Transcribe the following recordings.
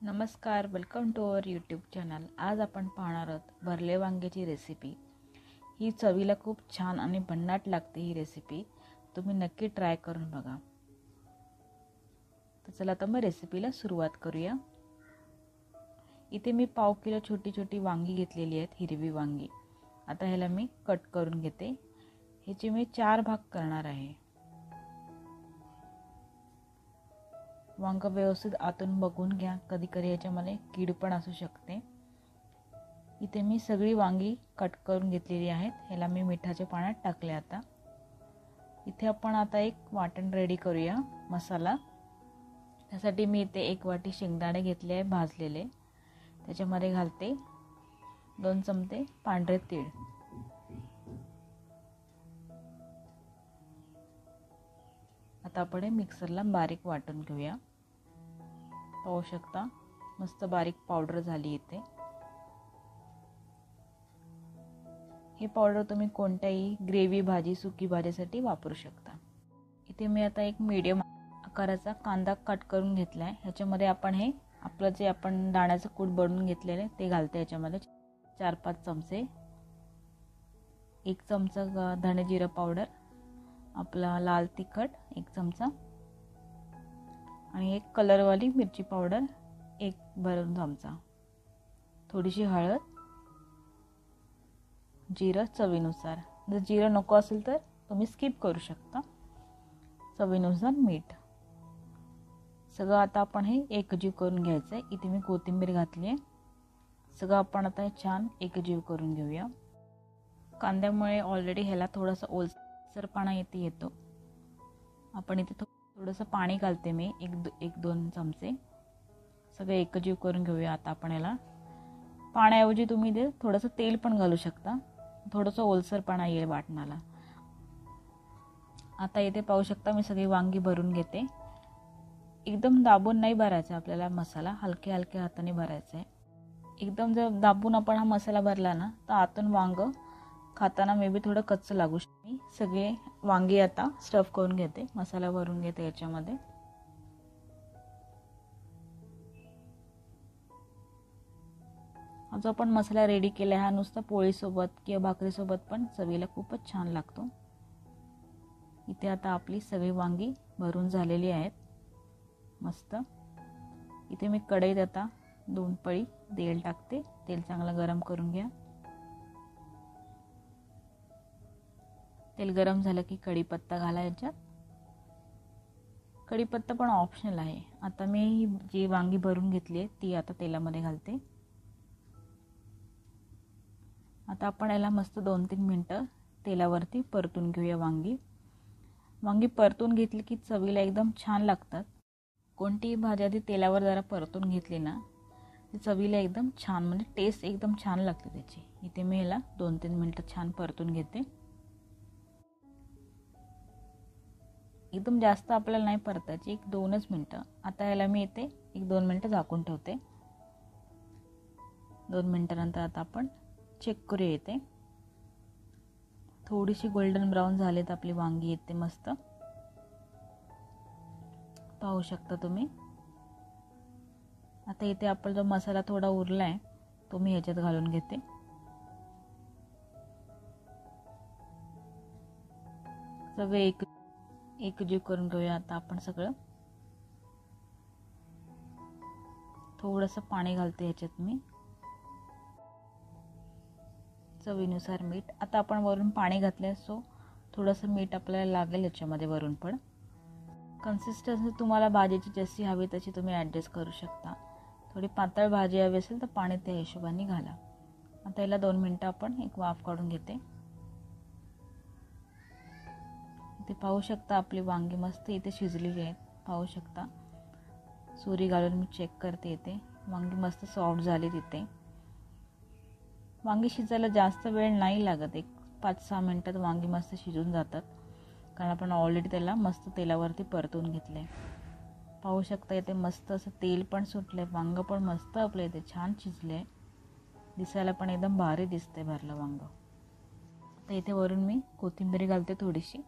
नमस्कार, welcome to our YouTube channel. आज आपण पाहणार आहोत भरले वांग्याची रेसिपी. ही चवीला खूप छान आणि भन्नाट लागते. ही रेसिपी तुम्ही नक्की ट्राय करून बघा. तर चला आता मग रेसिपीला सुरुवात करूया. इथे मी 1/2 किलो छोटी छोटी वांगी घेतलेली आहेत, हिरवी वांगी. आता ह्याला मी कट करून घेते. ह्याचे मी 4 भाग करणार आहे. वांग व्यवस्थित आतून बघून घ्या, कधी कधी याच्यामध्ये कीड पण असू शकते. इथे मी सगळी वांगी कट करून घेतलेली आहेत. ह्याला मी मिठाच्या पाण्यात टाकले. आता इथे आपण आता एक वाटण रेडी करूया, मसाला. त्यासाठी मी इथे 1 वाटी शेंगदाणे घेतले आहे भाजलेले. त्याच्यामध्ये घालते 2 चमचे पांढरे तीळ. आता आपण मिक्सरला बारीक वाटून घेऊया. पाहू शकता मस्त बारीक पावडर झाली इथे. हे पावडर तुम्ही कोणत्याही ग्रेव्ही भाजी, सुकी भाजीसाठी वापरू शकता. इथे मी आता एक मीडियम आकाराचा कांदा कट करून घेतलाय. ह्याच्यामध्ये आपण हे आपलं जे आपण दाण्याचं कूट बनवून घेतलेले ते घालते. याच्यामध्ये 4-5 चमचे, 1 चमचा धणे जिरा पावडर, आपला लाल तिखट 1 चमचा आणि 1 कलरवाली मिरची पावडर 1 भरून चमचा, थोडीशी हळद, जिरं चवीनुसार. जर जिरं नको असेल तर तुम्ही स्किप करू शकता. चवीनुसार मीठ. सगळं आता आपण हे एकजीव करून घ्यायचं आहे. इथे मी कोथिंबीर घातली आहे. सगळं आपण आता छान एकजीव करून घेऊया. कांद्यामुळे ऑलरेडी ह्याला थोडासा ओलसरपणा येतो. आपण इथे थोडंसं पाणी घालते मी, 1-2 चमचे. सगळं एकजीव करून घेऊया. आता आपण याला पाण्याऐवजी तुम्ही इथे थोडंसं तेल पण घालू शकता. थोडंसं ओलसरपणा येईल वाटणाला. आता इथे पाहू शकता मी सगळी वांगी भरून घेते. एकदम दाबून नाही भरायचा आपल्याला मसाला, हलक्या हलक्या हाताने भरायचा आहे. एकदम जर दाबून आपण हा मसाला भरला ना तर आतून वांग खाताना मे बी थोडं कच्चं लागू शकते. मी सगळे वांगी आता स्टफ करून घेते, मसाला भरून घेते याच्यामध्ये. जो आपण मसाला रेडी केला हा नुसता पोळीसोबत किंवा भाकरीसोबत पण चवीला खूपच छान लागतो. इथे आता आपली सगळी वांगी भरून झालेली आहेत मस्त. इथे मी कढईत आता 2 पळी तेल टाकते. तेल चांगलं गरम करून घ्या. तेल गरम झालं की कढीपत्ता घाला याच्यात. कढीपत्ता पण ऑप्शनल आहे. आता मी जी वांगी भरून घेतली आहे ती आता तेलामध्ये घालते. आता आपण याला मस्त 2-3 मिनटं तेलावरती परतून घेऊया वांगी. वांगी परतून घेतली की चवीला एकदम छान लागतात. कोणतीही भाजी आधी तेलावर जरा परतून घेतली ना ती चवीला एकदम छान, म्हणजे टेस्ट एकदम छान लागते त्याची. इथे मी याला 2-3 मिनटं छान परतून घेते. एकदम जास्त आपल्याला नाही परतायची, 1-2च मिनटं. आता याला मी इथे 1-2 मिनटं झाकून ठेवते. 2 मिनटानंतर आता आपण चेक करूया. इथे थोडीशी गोल्डन ब्राऊन झालेत आपली वांगी. येते मस्त पाहू शकता तुम्ही. आता इथे आपला जो मसाला थोडा उरलाय तो मी ह्याच्यात घालून घेते. सगळं एकजीव करून घेऊया आता आपण सगळं. थोडंसं पाणी घालते ह्याच्यात मी, चवीनुसार मीठ. आता आपण वरून पाणी घातले सो थोडंसं मीठ आपल्याला लागेल याच्यामध्ये वरून पण. कन्सिस्टन्सी तुम्हाला भाजीची जशी हवी तशी तुम्ही ॲडजस्ट करू शकता. थोडी पातळ भाजी हवी असेल तर पाणी त्या हिशोबाने घाला. आता याला 2 मिनटं आपण एक वाफ काढून घेते. इथे पाहू शकता आपली वांगी मस्त इथे शिजलेली आहेत. पाहू शकता सुरी घालून मी चेक करते. इथे वांगी मस्त सॉफ्ट झाली. तिथे वांगी शिजायला जास्त वेळ नाही लागत. 5-6 मिनटात वांगी मस्त शिजून जातात, कारण आपण ऑलरेडी त्याला मस्त तेलावरती परतून घेतले. पाहू शकता इथे मस्त असं तेल पण सुटले. वांग पण मस्त आपलं इथे छान शिजले. दिसायला पण एकदम भारी दिसते भरलं वांग. आता इथे वरून मी कोथिंबीर घालते थोडीशी.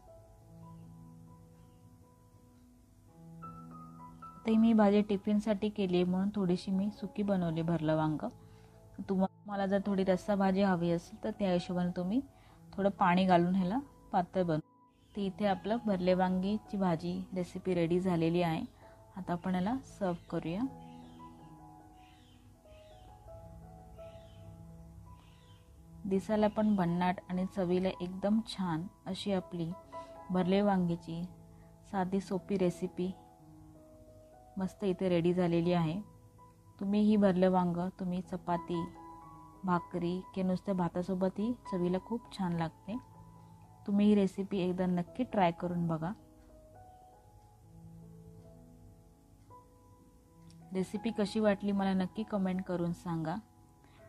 तर मी भाजी टिफिनसाठी केली आहे म्हणून थोडीशी मी सुकी बनवली भरलं वांगं. तुम्हाला जर थोडी रस्सा भाजी हवी असेल तर त्या हिशोबाने तुम्ही थोडं पाणी घालून ह्याला पातळ बनवू. तर इथे आपलं भरले वांगीची भाजी रेसिपी रेडी झालेली आहे. आता आपण याला सर्व करूया. दिसायला पण भन्नाट आणि चवीला एकदम छान अशी आपली भरले वांगीची साधी सोपी रेसिपी मस्त इथे रेडी झालेली आहे. तुम्ही ही भरलं वांगं तुम्ही चपाती, भाकरी की नुसत्या भातासोबतही चवीला खूप छान लागते. तुम्ही ही रेसिपी एकदा नक्की ट्राय करून बघा. रेसिपी कशी वाटली मला नक्की कमेंट करून सांगा.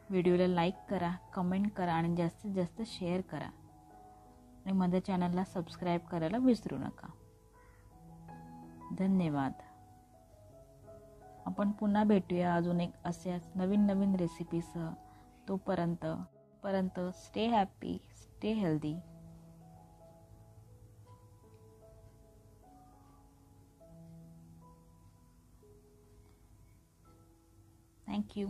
व्हिडिओला लाईक करा, कमेंट करा आणि जास्तीत जास्त शेअर करा आणि माझ्या चॅनलला सबस्क्राईब करायला विसरू नका. धन्यवाद. आपण पुन्हा भेटूया अजून एक अशाच नवीन नवीन रेसिपीसह. तोपर्यंत stay happy, stay healthy. Thank you.